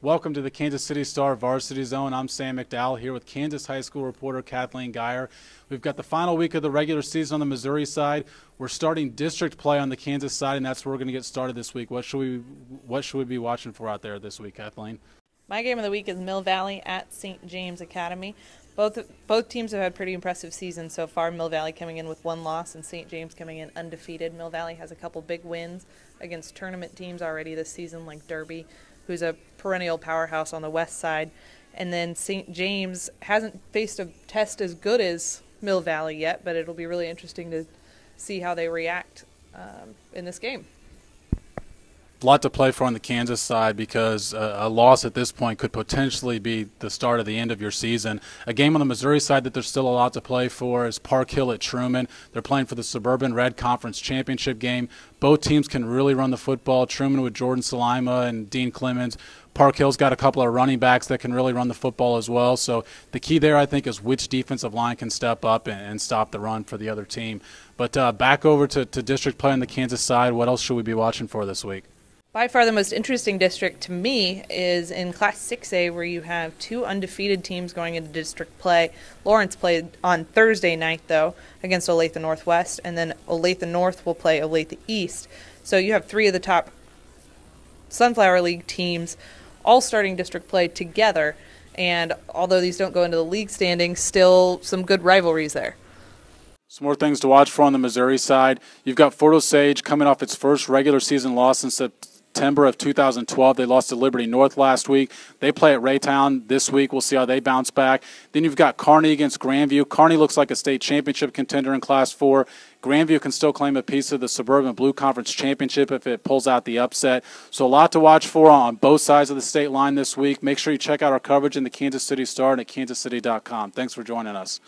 Welcome to the Kansas City Star Varsity Zone. I'm Sam McDowell here with Kansas High School reporter Kathleen Geyer. We've got the final week of the regular season on the Missouri side. We're starting district play on the Kansas side, and that's where we're going to get started this week. What should we be watching for out there this week, Kathleen? My game of the week is Mill Valley at St. James Academy. Both teams have had pretty impressive seasons so far. Mill Valley coming in with one loss and St. James coming in undefeated. Mill Valley has a couple big wins against tournament teams already this season, like Derby, who's a perennial powerhouse on the west side. And then St. James hasn't faced a test as good as Mill Valley yet, but it'll be really interesting to see how they react in this game. A lot to play for on the Kansas side because a loss at this point could potentially be the start of the end of your season. A game on the Missouri side that there's still a lot to play for is Park Hill at Truman. They're playing for the Suburban Red Conference Championship game. Both teams can really run the football. Truman with Jordan Salima and Dean Clemens. Park Hill's got a couple of running backs that can really run the football as well. So the key there, I think, is which defensive line can step up and stop the run for the other team. But back over to district play on the Kansas side. What else should we be watching for this week? By far the most interesting district to me is in Class 6A, where you have two undefeated teams going into district play. Lawrence played on Thursday night, though, against Olathe Northwest, and then Olathe North will play Olathe East. So you have three of the top Sunflower League teams all starting district play together, and although these don't go into the league standings, still some good rivalries there. Some more things to watch for on the Missouri side. You've got Fort Osage coming off its first regular season loss in September of 2012. They lost to Liberty North last week. They play at Raytown this week. We'll see how they bounce back. Then you've got Kearney against Grandview. Kearney looks like a state championship contender in Class 4. Grandview can still claim a piece of the Suburban Blue Conference Championship if it pulls out the upset. So a lot to watch for on both sides of the state line this week. Make sure you check out our coverage in the Kansas City Star and at kansascity.com. Thanks for joining us.